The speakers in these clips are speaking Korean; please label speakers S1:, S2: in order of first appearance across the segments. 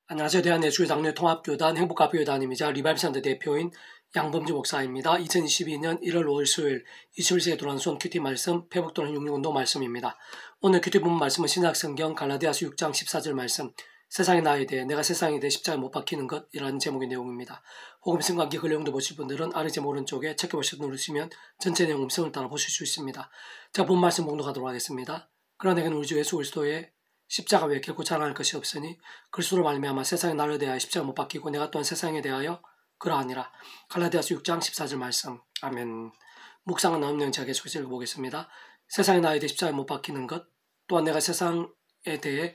S1: 안녕하세요. 대한예수교 장로회 통합교단 행복가교단임이자 리바이브센터 대표인 양범주 목사입니다. 2022년 1월 5일 수요일 21세기에 돌아온 큐티 말씀 회복도는 66운동 말씀입니다. 오늘 큐티 본문 말씀은 신약성경 갈라디아서 6장 14절 말씀 세상의 나에 대해 내가 세상에 대해 십자가에 못 박히는 것이라는 제목의 내용입니다. 혹은 성과 함께 그 내용도 보실 분들은 아래 제 오른쪽에 체크버튼 누르시면 전체 내용 음성을 따라 보실 수 있습니다. 자, 본 말씀 봉독하도록 하겠습니다. 그러나 내가 우리 주 예수 그리스도의 십자가 외에 결코 자랑할 것이 없으니 그리스도로 말미암아 세상에 나를 대하여 십자가 못 박히고 내가 또한 세상에 대하여 그러하니라. 갈라디아서 6장 14절 말씀. 아멘. 묵상은 나온 내용 제가 계속해서 읽어보겠습니다. 세상에 나에 대해 십자가에 못 박히는 것, 또한 내가 세상에 대해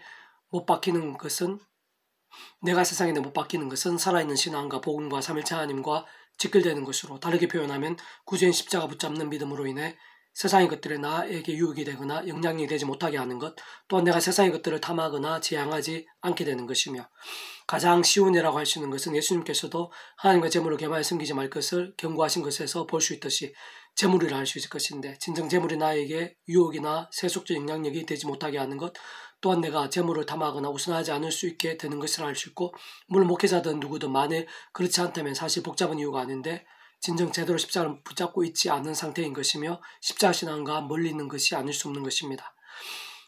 S1: 못 박히는 것은 내가 세상에 대해 못 박히는 것은 살아있는 신앙과 복음과 삼일체 하나님과 직결되는 것으로, 다르게 표현하면 구주인 십자가 붙잡는 믿음으로 인해 세상의 것들에 나에게 유익이 되거나 영향력이 되지 못하게 하는 것, 또한 내가 세상의 것들을 탐하거나 지향하지 않게 되는 것이며, 가장 쉬운 예라고 할 수 있는 것은 예수님께서도 하나님과 재물을 겸하여 섬기지 말 것을 경고하신 것에서 볼 수 있듯이 재물이라 할 수 있을 것인데, 진정 재물이 나에게 유혹이나 세속적 영향력이 되지 못하게 하는 것, 또한 내가 재물을 탐하거나 우선하지 않을 수 있게 되는 것이라 할 수 있고, 물론 목회자든 누구든 만일 그렇지 않다면 사실 복잡한 이유가 아닌데 진정 제대로 십자가를 붙잡고 있지 않은 상태인 것이며 십자가 신앙과 멀리 있는 것이 아닐 수 없는 것입니다.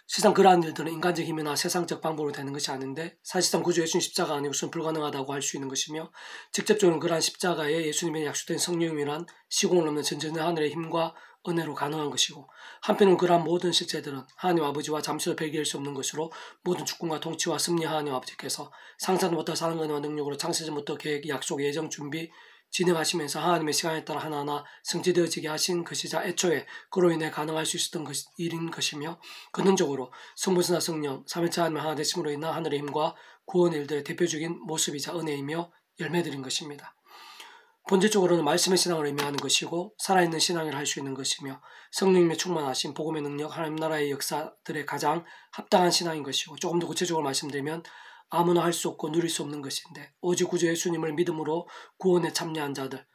S1: 실상 그러한 일들은 인간적 힘이나 세상적 방법으로 되는 것이 아닌데 사실상 구주 예수님 십자가 아니고서는 불가능하다고 할 수 있는 것이며, 직접적으로 그러한 십자가에 예수님의 약속된 성령이란 시공을 넘는 전전의 하늘의 힘과 은혜로 가능한 것이고, 한편으로는 그러한 모든 실체들은 하나님 아버지와 잠시도 별개할 수 없는 것으로 모든 주권과 통치와 섭리 하나님 아버지께서 상상도 못할 사랑과 능력으로 창세전부터 계획, 약속, 예정, 준비 진행하시면서 하나님의 시간에 따라 하나하나 성취되어지게 하신 것이자 애초에 그로 인해 가능할 수 있었던 일인 것이며, 근원적으로 성부나 성령, 삼위일체 하나님 하나 되심으로 인한 하늘의 힘과 구원의 일들의 대표적인 모습이자 은혜이며 열매들인 것입니다. 본질적으로는 말씀의 신앙을 의미하는 것이고 살아있는 신앙을 할 수 있는 것이며 성령님의 충만하신 복음의 능력, 하나님 나라의 역사들의 가장 합당한 신앙인 것이고, 조금 더 구체적으로 말씀드리면 아무나 할 수 없고 누릴 수 없는 것인데, 오직 구주 예수님을 믿음으로 구원에 참여한 자들,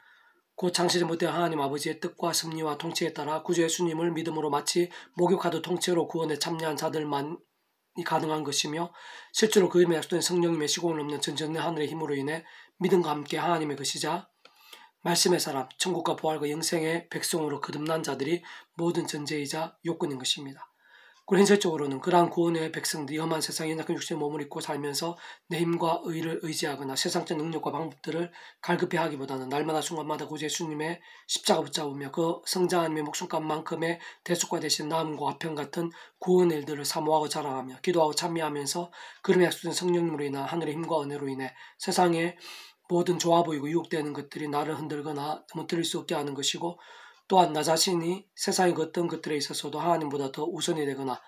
S1: 곧 창세전부터 하나님 아버지의 뜻과 섭리와 통치에 따라 구주 예수님을 믿음으로 마치 목욕하듯 통째로 구원에 참여한 자들만이 가능한 것이며, 실제로 그 이름에 약속된 성령님의 시공을 넘는 전전의 하늘의 힘으로 인해 믿음과 함께 하나님의 것이자 말씀의 사람, 천국과 부활과 영생의 백성으로 거듭난 자들이 모든 전제이자 요건인 것입니다. 그리고 현실적으로는 그러한 구원의 백성들이 험한 세상에 연약한 육신의 몸을 입고 살면서 내 힘과 의를 의지하거나 세상적 능력과 방법들을 갈급해 하기보다는 날마다 순간마다 구주 예수님의 십자가 붙잡으며 그 성장하님의 목숨값만큼의 대속과 대신 나음과 화평 같은 구원의 일들을 사모하고 자랑하며 기도하고 참여하면서 그름의 약속된 성령님으로 인한 하늘의 힘과 은혜로 인해 세상에 모든 좋아 보이고 유혹되는 것들이 나를 흔들거나 넘어뜨릴 수 없게 하는 것이고, 또한 나 자신이 세상의 어떤 것들에 있어서도 하나님보다 더 우선이 되거나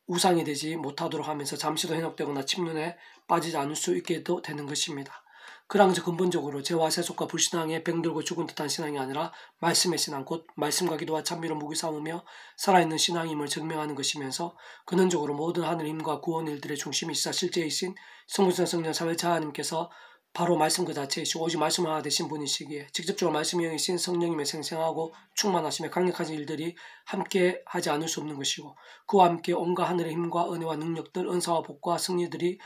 S1: 우상이 되지 못하도록 하면서 잠시도 현혹되거나 침륜에 빠지지 않을 수 있게도 되는 것입니다. 그러한 근본적으로 죄와 세속과 불신앙에 병들고 죽은 듯한 신앙이 아니라 말씀의 신앙, 곧 말씀과 기도와 찬미로 무기 삼으며 살아있는 신앙임을 증명하는 것이면서, 근원적으로 모든 하늘 힘과 구원 일들의 중심이시자 실제이신 성부성 성령 삼위일체 하나님께서 바로 말씀 그 자체이시고 오직 말씀 하나 되신 분이시기에 직접적으로 말씀의 영이신 성령님의 생생하고 충만하심에 강력한 일들이 함께 하지 않을 수 없는 것이고, 그와 함께 온갖 하늘의 힘과 은혜와 능력들, 은사와 복과 승리들이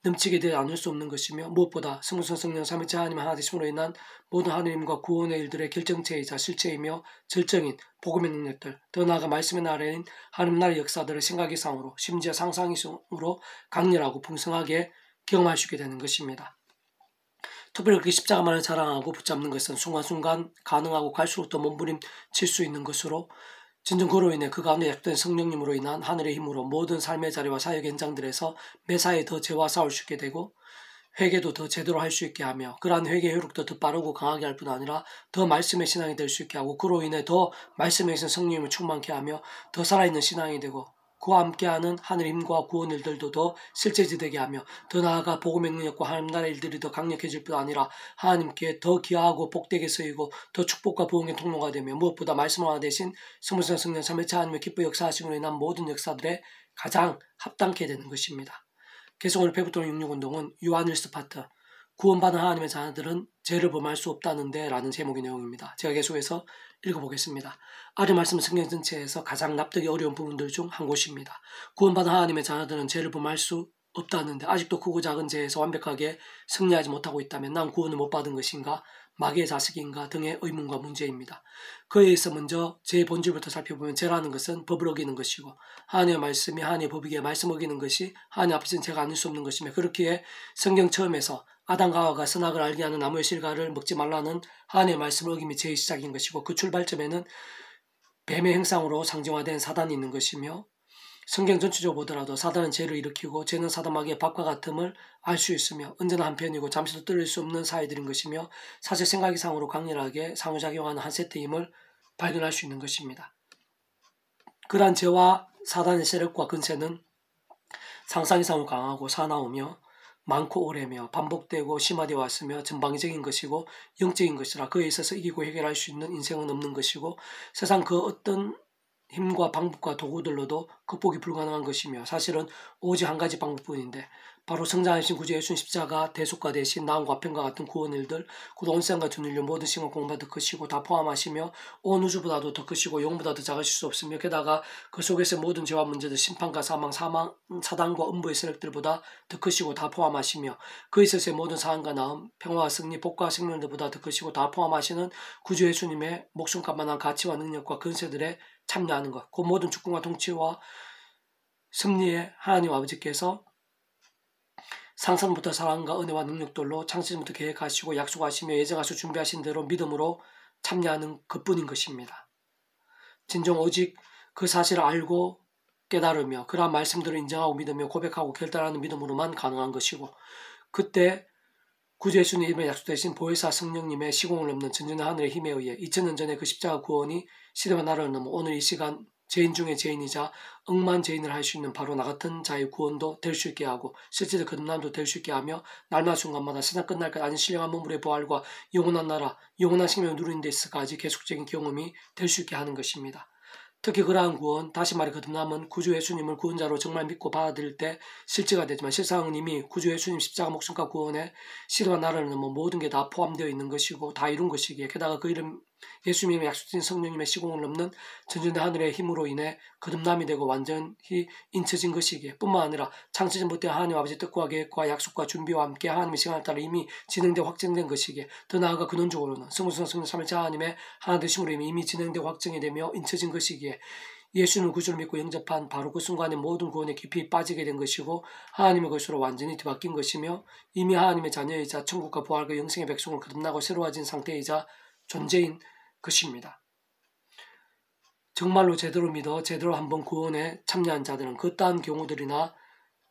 S1: 넘치게 되지 않을 수 없는 것이며, 무엇보다 성부성 성령 삼위일체 하나님 하나 되심으로 인한 모든 하늘의 힘과 구원의 일들의 결정체이자 실체이며 절정인 복음의 능력들, 더 나아가 말씀의 나라인 하나님 나라의 역사들을 생각 이상으로 심지어 상상 이상으로 강렬하고 풍성하게 경험할 수 있게 되는 것입니다. 특별히 그렇게 십자가만을 자랑하고 붙잡는 것은 순간순간 가능하고 갈수록 더 몸부림칠 수 있는 것으로, 진정 그로 인해 그 가운데 약속된 성령님으로 인한 하늘의 힘으로 모든 삶의 자리와 사역 현장들에서 매사에 더 죄와 싸울 수 있게 되고 회개도 더 제대로 할 수 있게 하며, 그러한 회개 효력도 더 빠르고 강하게 할 뿐 아니라 더 말씀의 신앙이 될 수 있게 하고, 그로 인해 더 말씀에 있는 성령님을 충만케 하며 더 살아있는 신앙이 되고, 그와 함께하는 하늘의 힘과 구원 일들도 더 실제되게 하며, 더 나아가 복음의 능력과 하나님 나라의 일들이 더 강력해질 뿐 아니라 하나님께 더 귀하고 복되게 쓰이고 더 축복과 부흥의 통로가 되며, 무엇보다 말씀 하나 대신 성부성 성령 삼위일체 하나님의 기뻐 역사하심으로 인한 모든 역사들에 가장 합당케 되는 것입니다. 그래서 오늘 회복도는 66운동은 요한일서 파트, 구원받은 하나님의 자녀들은 죄를 범할 수 없다는데 라는 제목의 내용입니다. 제가 계속해서 읽어보겠습니다. 아래 말씀은 성경 전체에서 가장 납득이 어려운 부분들 중 한 곳입니다. 구원받은 하나님의 자녀들은 죄를 범할 수 없다는데 아직도 크고 작은 죄에서 완벽하게 승리하지 못하고 있다면 난 구원을 못 받은 것인가, 마귀의 자식인가 등의 의문과 문제입니다. 그에 있어 먼저 죄의 본질부터 살펴보면 죄라는 것은 법을 어기는 것이고 하나님의 말씀이 하나님의 법이기에 말씀 어기는 것이 하나님 앞에서는 죄가 아닐 수 없는 것이며, 그렇기에 성경 처음에서 아담과 하와가 선악을 알게 하는 나무의 실과를 먹지 말라는 하나님의 말씀을 어김이 죄의 시작인 것이고, 그 출발점에는 뱀의 행상으로 상징화된 사단이 있는 것이며, 성경 전체적으로 보더라도 사단은 죄를 일으키고 죄는 사단마귀의 밥과 같음을 알 수 있으며 언제나 한편이고 잠시도 떨릴 수 없는 사이들인 것이며, 사실 생각이상으로 강렬하게 상호작용하는 한 세트임을 발견할 수 있는 것입니다. 그러한 죄와 사단의 세력과 근세는 상상 이상으로 강하고 사나우며 많고 오래며 반복되고 심화되어 왔으며 전방위적인 것이고 영적인 것이라 그에 있어서 이기고 해결할 수 있는 인생은 없는 것이고, 세상 그 어떤 힘과 방법과 도구들로도 극복이 불가능한 것이며, 사실은 오직 한 가지 방법뿐인데 바로 성장하신 구주 예수님 십자가 대속과 대신 나음과 편과 같은 구원 일들, 곧 온 세상과 전 인류 모든 신과 공보다 더 크시고 다 포함하시며 온 우주보다도 더 크시고 영보다 더 작으실 수 없으며, 게다가 그 속에서 모든 죄와 문제들, 심판과 사망, 사단과 음부의 세력들보다 더 크시고 다 포함하시며, 그 있어서의 모든 사안과 나음, 평화와 승리, 복과 생명들보다 더 크시고 다 포함하시는 구주 예수님의 목숨값만한 가치와 능력과 근세들에 참여하는 것, 그 모든 주권과 통치와 승리에 하나님 아버지께서 상상부터 사랑과 은혜와 능력들로 창세전부터 계획하시고 약속하시며 예정하시고 준비하신 대로 믿음으로 참여하는 것뿐인 것입니다. 진정 오직 그 사실을 알고 깨달으며 그러한 말씀들을 인정하고 믿으며 고백하고 결단하는 믿음으로만 가능한 것이고, 그때 구주 예수님의 이름에 약속되신 보혜사 성령님의 시공을 넘는 전전의 하늘의 힘에 의해 2000년 전에 그 십자가 구원이 시대와 나라를 넘어 오늘 이 시간 죄인 중에 죄인이자 억만 죄인을 할 수 있는 바로 나 같은 자의 구원도 될 수 있게 하고 실제로 거듭남도 될 수 있게 하며, 날마다 순간마다 세상 끝날까지 아닌 신령한 몸물의 부활과 영원한 나라, 영원한 생명을 누리는 데서까지 계속적인 경험이 될 수 있게 하는 것입니다. 특히 그러한 구원, 다시 말해 거듭남은 구주 예수님을 구원자로 정말 믿고 받아들일 때 실제가 되지만, 실상은 이미 구주 예수님 십자가 목숨과 구원에 시대와 나라를 넘어 모든 게 다 포함되어 있는 것이고 다 이룬 것이기에, 게다가 그 이름 예수님의 약속된 성령님의 시공을 넘는 전전의 하늘의 힘으로 인해 거듭남이 되고 완전히 인쳐진 것이기에, 뿐만 아니라 창세전부터 하나님 아버지 뜻과 계획과 약속과 준비와 함께 하나님의 시간에 따라 이미 진행되고 확정된 것이기에, 더 나아가 근원적으로는 성부성 성령 삼위일체 하나님의 하나 되심으로 이미 진행되고 확정이 되며 인쳐진 것이기에, 예수님을 구주로 믿고 영접한 바로 그 순간에 모든 구원에 깊이 빠지게 된 것이고 하나님의 것으로 완전히 뒤바뀐 것이며, 이미 하나님의 자녀이자 천국과 부활과 영생의 백성으로 거듭나고 새로워진 상태이자 존재인 것입니다. 정말로 제대로 믿어 제대로 한번 구원에 참여한 자들은 그떠한 경우들이나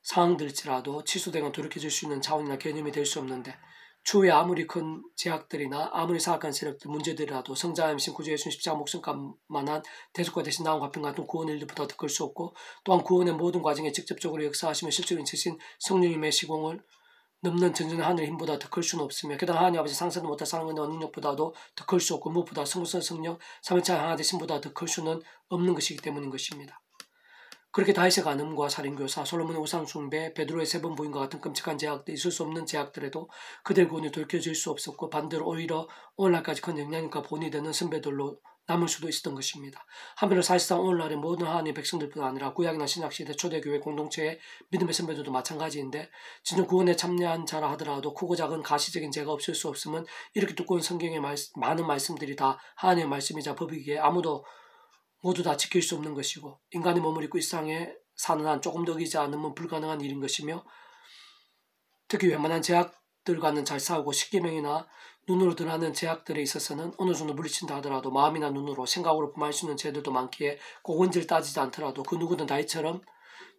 S1: 상황들일지라도 취소되거나 돌이켜질 수 있는 차원이나 개념이 될 수 없는데, 추후에 아무리 큰 제약들이나 아무리 사악한 세력들, 문제들이라도 성자이신 구주 예수님 십자가 목숨값만한 대속과 대신 나음과 편 같은 구원 일들보다 더 클 수 없고, 또한 구원의 모든 과정에 직접적으로 역사하시며 실제로 인치신 성령님의 시공을 넘는 전전의 하늘의 힘보다 더 클 수는 없으며, 게다가 하나님 아버지 상상도 못할 사랑과 능력보다도 더 클 수 없고, 무엇보다 성부성 성령 삼위일체 하나 되심보다 더 클 수는 없는 것이기 때문인 것입니다. 그렇게 다윗의 간음과 살인교사, 솔로몬의 우상숭배, 베드로의 세 번 부인과 같은 끔찍한 제약들, 있을 수 없는 제약들에도 그들 구원이 돌켜질 수 없었고, 반대로 오히려 오늘날까지 큰 영향력과 본이 되는 선배들로 남을 수도 있었던 것입니다. 한편으로 사실상 오늘날의 모든 하나님의 백성들뿐 아니라 구약이나 신약시대 초대교회 공동체의 믿음의 선배들도 마찬가지인데, 진정 구원에 참여한 자라 하더라도 크고 작은 가시적인 죄가 없을 수 없음은 이렇게 두꺼운 성경의 많은 말씀들이 다 하나님의 말씀이자 법이기에 아무도 모두 다 지킬 수 없는 것이고, 인간의 몸을 입고 이 세상에 사는 한 조금 더 어기지 않으면 불가능한 일인 것이며, 특히 웬만한 제약들과는 잘 싸우고 십계명이나 눈으로 드러나는 제약들에 있어서는 어느 정도 물리친다 하더라도 마음이나 눈으로 생각으로 범할 수 있는 죄들도 많기에 꼭 원죄를 따지지 않더라도 그 누구든 다윗처럼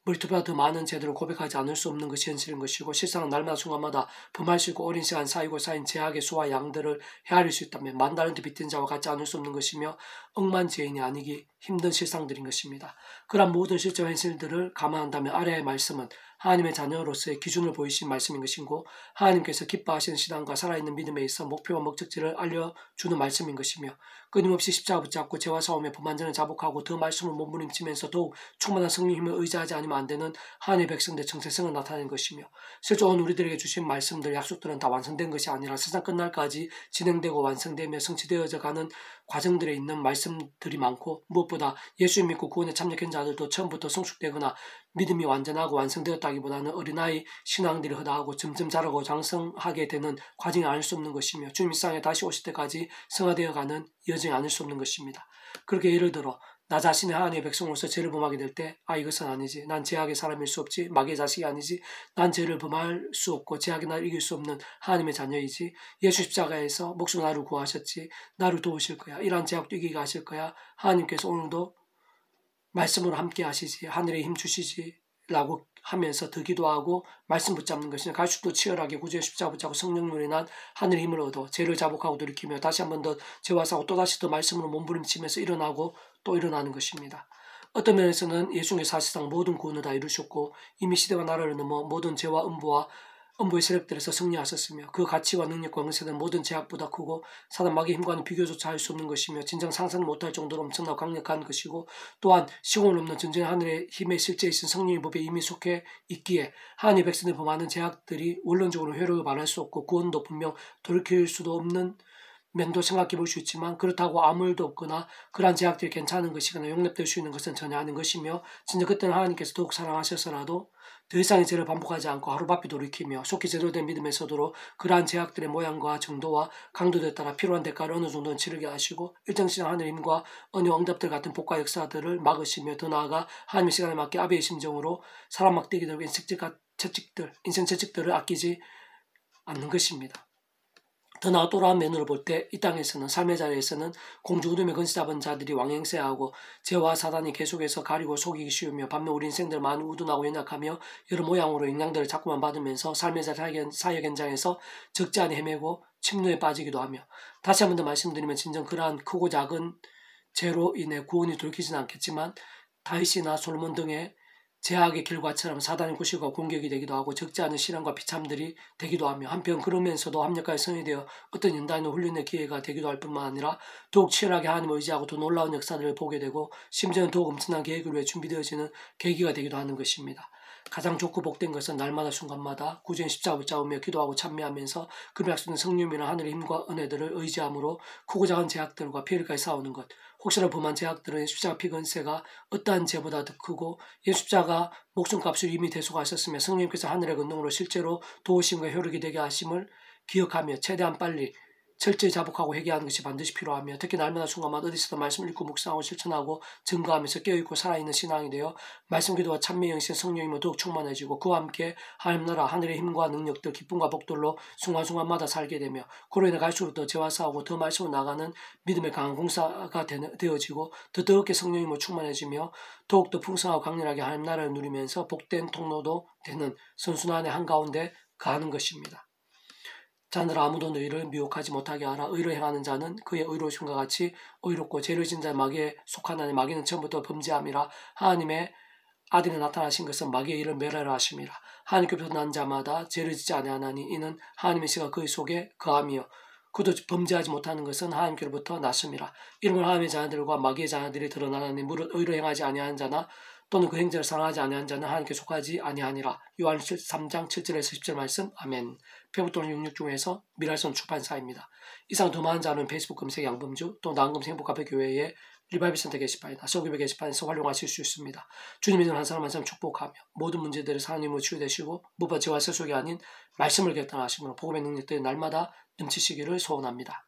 S1: 머리투보다 더 많은 죄들을 고백하지 않을 수 없는 것이 현실인 것이고, 실상은 날마다 순간마다 범할 수 있고 오랜 시간 쌓이고 쌓인 죄악의 수와 양들을 헤아릴 수 있다면 만달란트 빚진 자와 같지 않을 수 없는 것이며 억만 죄인이 아니기 힘든 실상들인 것입니다. 그러한 모든 실제와 현실들을 감안한다면 아래의 말씀은 하나님의 자녀로서의 기준을 보이신 말씀인 것이고, 하나님께서 기뻐하시는 신앙과 살아있는 믿음에 있어 목표와 목적지를 알려주는 말씀인 것이며, 끊임없이 십자가 붙잡고 죄와 싸움에 범한자는 자복하고 더 말씀을 몸부림치면서 더욱 충만한 성령 힘을 의지하지 않으면 안 되는 하나님의 백성들의 정체성을 나타내는 것이며, 실제 오늘 우리들에게 주신 말씀들, 약속들은 다 완성된 것이 아니라 세상 끝날까지 진행되고 완성되며 성취되어져 가는 과정들에 있는 말씀들이 많고, 무엇보다 예수 믿고 구원에 참여한 자들도 처음부터 성숙되거나 믿음이 완전하고 완성되었다기보다는 어린아이 신앙들이 허다하고 점점 자라고 장성하게 되는 과정이 아닐 수 없는 것이며 주님 이 땅에 다시 오실 때까지 성화되어가는 여정이 아닐 수 없는 것입니다. 그렇게 예를 들어 나 자신의 하나님의 백성으로서 죄를 범하게 될 때 이것은 아니지. 난 죄악의 사람일 수 없지. 마귀의 자식이 아니지. 난 죄를 범할 수 없고 죄악이 나를 이길 수 없는 하나님의 자녀이지. 예수 십자가에서 목숨 나를 구하셨지. 나를 도우실 거야. 이러한 죄악도 이기게 하실 거야. 하나님께서 오늘도 말씀으로 함께 하시지. 하늘에 힘 주시지. 라고 하면서 더 기도하고 말씀 붙잡는 것이냐. 갈수록 치열하게 구주의 십자가 붙잡고 성령으로 인한 하늘의 힘을 얻어 죄를 자복하고 돌이키며 다시 한 번 더 죄와 싸우고 또다시 더 말씀으로 몸부림치면서 일어나고 또 일어나는 것입니다. 어떤 면에서는 예수님께서 사실상 모든 구원을 다 이루셨고 이미 시대와 나라를 넘어 모든 죄와 음부의 세력들에서 승리하셨으며 그 가치와 능력과 권세는 모든 제약보다 크고 사단 마귀의 힘과는 비교조차 할 수 없는 것이며 진정 상상 못할 정도로 엄청나고 강력한 것이고 또한 시공을 넘는 전쟁의 하늘의 힘의 실제이신 성령의 법에 이미 속해 있기에 하나님의 백성들이 범하는 제약들이 원론적으로 효력을 발할 수 없고 구원도 분명 돌이킬 수도 없는 면도 생각해 볼 수 있지만 그렇다고 아무 일도 없거나 그러한 제약들이 괜찮은 것이거나 용납될 수 있는 것은 전혀 아닌 것이며 진짜 그때는 하나님께서 더욱 사랑하셔서라도 더 이상의 죄를 반복하지 않고 하루바삐 돌이키며 속히 제대로 된 믿음에 서도록 그러한 제약들의 모양과 정도와 강도에 따라 필요한 대가를 어느 정도는 치르게 하시고 일정 시간 하늘의 힘과 언어 응답들 같은 복과 역사들을 막으시며 더 나아가 하나님의 시간에 맞게 아베의 심정으로 사람 막대기들과 인생 채찍들을 아끼지 않는 것입니다. 더 나아 또라한 면으로 볼 때 이 땅에서는 삶의 자리에서는 공주 어둠의 건세 잡은 자들이 왕행세하고 죄와 사단이 계속해서 가리고 속이기 쉬우며 반면 우리 인생들 많이 우둔하고 연약하며 여러 모양으로 영향들을 자꾸만 받으면서 삶의 자리 사역 현장에서 적지 않게 헤매고 침노에 빠지기도 하며 다시 한 번 더 말씀드리면 진정 그러한 크고 작은 죄로 인해 구원이 돌이키지는 않겠지만 다윗이나 솔로몬 등의 제약의 결과처럼 사단의 구실과 공격이 되기도 하고 적지 않은 시련과 비참들이 되기도 하며 한편 그러면서도 합력하여 성이되어 어떤 연단이나 훈련의 기회가 되기도 할 뿐만 아니라 더욱 치열하게 하나님을 의지하고 더 놀라운 역사들을 보게 되고 심지어는 더욱 엄청난 계획을 위해 준비되어지는 계기가 되기도 하는 것입니다. 가장 좋고 복된 것은 날마다 순간마다 구주의 십자가 붙잡으며 기도하고 찬미하면서 그 약속된 성령이나 하늘의 힘과 은혜들을 의지함으로 크고 작은 제약들과 피해까지 싸우는 것. 혹시나 범한 제약들은 십자가 피 건세가 어떠한 죄보다 더 크고 십자가 목숨값을 이미 대속하셨으며 성령님께서 하늘의 권능으로 실제로 도우심과 효력이 되게 하심을 기억하며 최대한 빨리 철저히 자복하고 회개하는 것이 반드시 필요하며 특히 날마다 순간마다 어디서도 말씀을 읽고 묵상하고 실천하고 증거하면서 깨어있고 살아있는 신앙이 되어 말씀 기도와 찬미 영신 성령이며 더욱 충만해지고 그와 함께 하나님 나라 하늘의 힘과 능력들 기쁨과 복들로 순간순간마다 살게 되며 그로 인해 갈수록 더 죄와 싸우고 더 말씀으로 나가는 믿음의 강한 공사가 되어지고 더 뜨겁게 성령이며 충만해지며 더욱더 풍성하고 강렬하게 하나님 나라를 누리면서 복된 통로도 되는 선순환의 한가운데 가는 것입니다. 자느라 아무도 너희를 미혹하지 못하게 하라. 의로 행하는 자는 그의 의로우심과 같이 의롭고 죄를 진 자 마귀에 속하나니 마귀는 처음부터 범죄함이라. 하나님의 아들이 나타나신 것은 마귀의 일을 멸하라 하심이라. 하나님께서 난 자마다 죄를 짓지 아니하나니 이는 하나님의 씨가 그의 속에 거함이요 그도 범죄하지 못하는 것은 하나님께로부터 났음이라. 이런 걸 하나님의 자녀들과 마귀의 자녀들이 드러나나니 무릇 의로 행하지 아니하는 자나 또는 그 행자를 사랑하지 아니하는 자는 하나님께 속하지 아니하니라. 요한 3장 7절에서 10절 말씀. 아멘. 페북도는 66중에서 미랄선 출판사입니다. 이상 더 많은 자는 페이스북 검색 양범주 또 나은검색 행복카페교회의 리바이벌 센터 게시판이나 서구배 게시판에서 활용하실 수 있습니다. 주님의 한 사람 한 사람 축복하며 모든 문제들을 하나님으로 치유되시고 무엇보다 죄와 세속이 아닌 말씀을 결단하시므로 복음의 능력들이 날마다 넘치시기를 소원합니다.